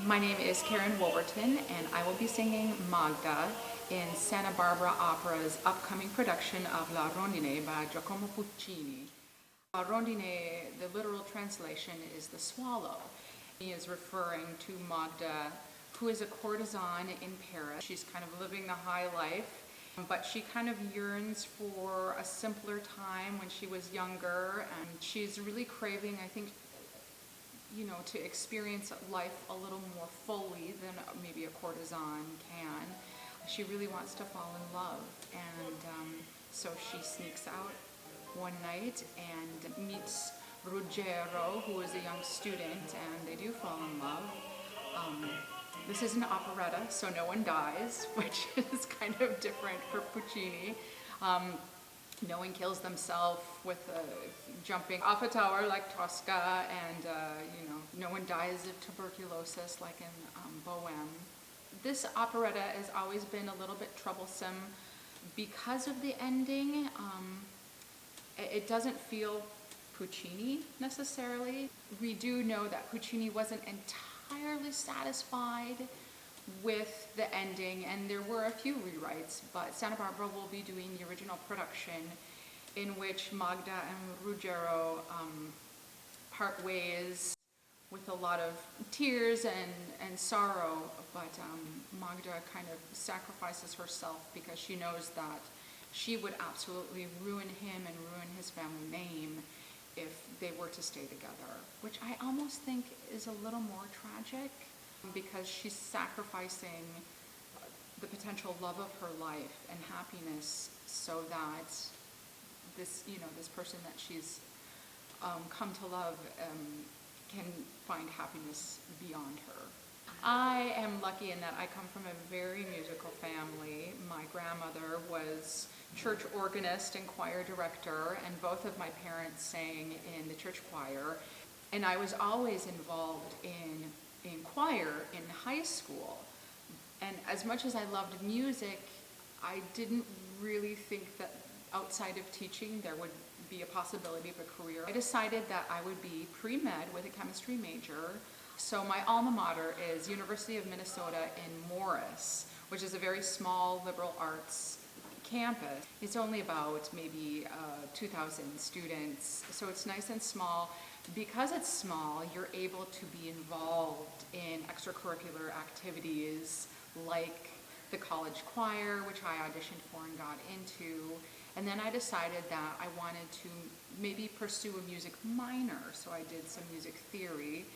My name is Karin Wolverson, and I will be singing Magda in Santa Barbara Opera's upcoming production of La Rondine by Giacomo Puccini. La Rondine, the literal translation is the swallow. He is referring to Magda, who is a courtesan in Paris. She's kind of living the high life, but she kind of yearns for a simpler time when she was younger, and she's really craving, I think, to experience life a little more fully than maybe a courtesan can. She really wants to fall in love, and so she sneaks out one night and meets Ruggiero, who is a young student, and they do fall in love. This is an operetta, so no one dies, which is kind of different for Puccini. No one kills themselves with jumping off a tower like Tosca, and no one dies of tuberculosis like in Bohème. This operetta has always been a little bit troublesome because of the ending. It doesn't feel Puccini necessarily. We do know that Puccini wasn't entirely satisfied with the ending, and there were a few rewrites, but Santa Barbara will be doing the original production in which Magda and Ruggiero part ways with a lot of tears and sorrow, but Magda kind of sacrifices herself because she knows that she would absolutely ruin him and ruin his family name if they were to stay together, which I almost think is a little more tragic, because she's sacrificing the potential love of her life and happiness so that this person that she's come to love can find happiness beyond her. I am lucky in that I come from a very musical family. My grandmother was church organist and choir director, and both of my parents sang in the church choir, and I was always involved in choir in high school. And as much as I loved music, I didn't really think that outside of teaching there would be a possibility of a career. I decided that I would be pre-med with a chemistry major. So my alma mater is University of Minnesota in Morris, which is a very small liberal arts campus. It's only about maybe 2,000 students, so it's nice and small. Because it's small, you're able to be involved in extracurricular activities like the college choir, which I auditioned for and got into. And then I decided that I wanted to maybe pursue a music minor, so I did some music theory.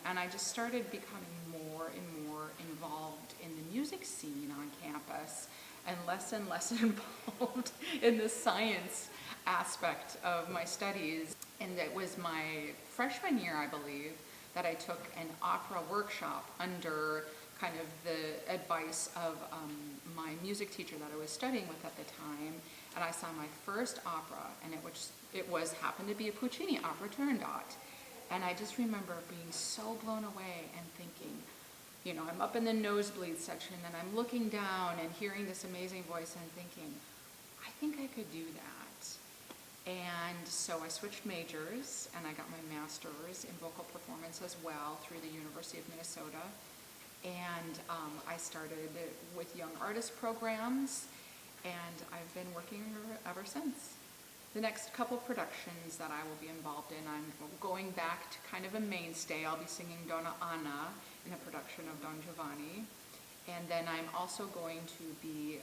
And I just started becoming more and more involved in the music scene on campus, and less involved in the science aspect of my studies. And it was my freshman year, I believe, that I took an opera workshop under kind of the advice of my music teacher that I was studying with at the time. And I saw my first opera, and it happened to be a Puccini opera, Turandot. And I just remember being so blown away and thinking, I'm up in the nosebleed section, and I'm looking down and hearing this amazing voice and thinking, I think I could do that. And so I switched majors, and I got my master's in vocal performance as well through the University of Minnesota. And I started with young artist programs, and I've been working ever since. The next couple productions that I will be involved in, I'm going back to kind of a mainstay. I'll be singing Donna Anna in a production of Don Giovanni. And then I'm also going to be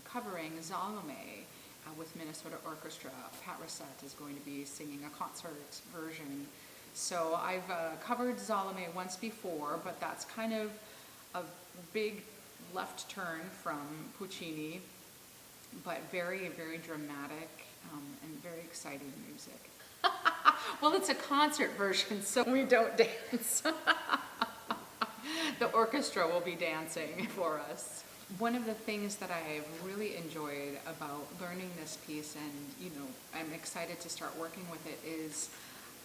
covering Salome with Minnesota Orchestra. Pat Rosette is going to be singing a concert version. So I've covered Salome once before, but that's kind of a big left turn from Puccini, but very, very dramatic and very exciting music. Well, it's a concert version, so we don't dance. The orchestra will be dancing for us. One of the things that I've really enjoyed about learning this piece, and I'm excited to start working with it, is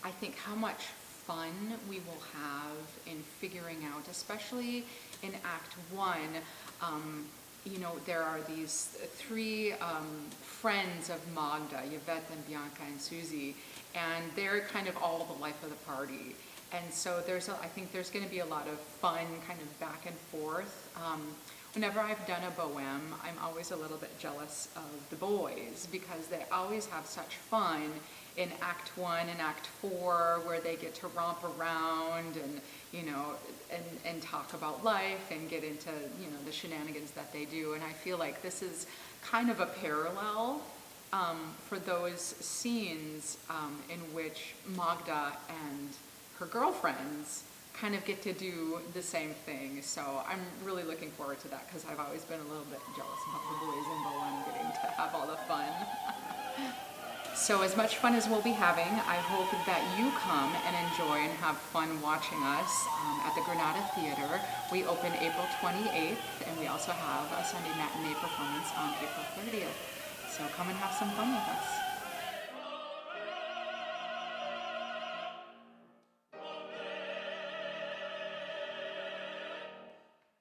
I think how much fun we will have in figuring out, especially in Act 1. There are these three friends of Magda, Yvette and Bianca and Susie, and they're kind of all the life of the party. And so I think there's going to be a lot of fun kind of back and forth. Whenever I've done a Bohème, I'm always a little bit jealous of the boys because they always have such fun in Act 1 and Act 4 where they get to romp around and, and talk about life and get into, the shenanigans that they do. And I feel like this is kind of a parallel for those scenes in which Magda and her girlfriends kind of get to do the same thing. So I'm really looking forward to that because I've always been a little bit jealous about the boys in Bohème getting to have all the fun. So as much fun as we'll be having, I hope that you come and enjoy and have fun watching us at the Granada Theater. We open April 28th, and we also have a Sunday matinee performance on April 30th. So come and have some fun with us.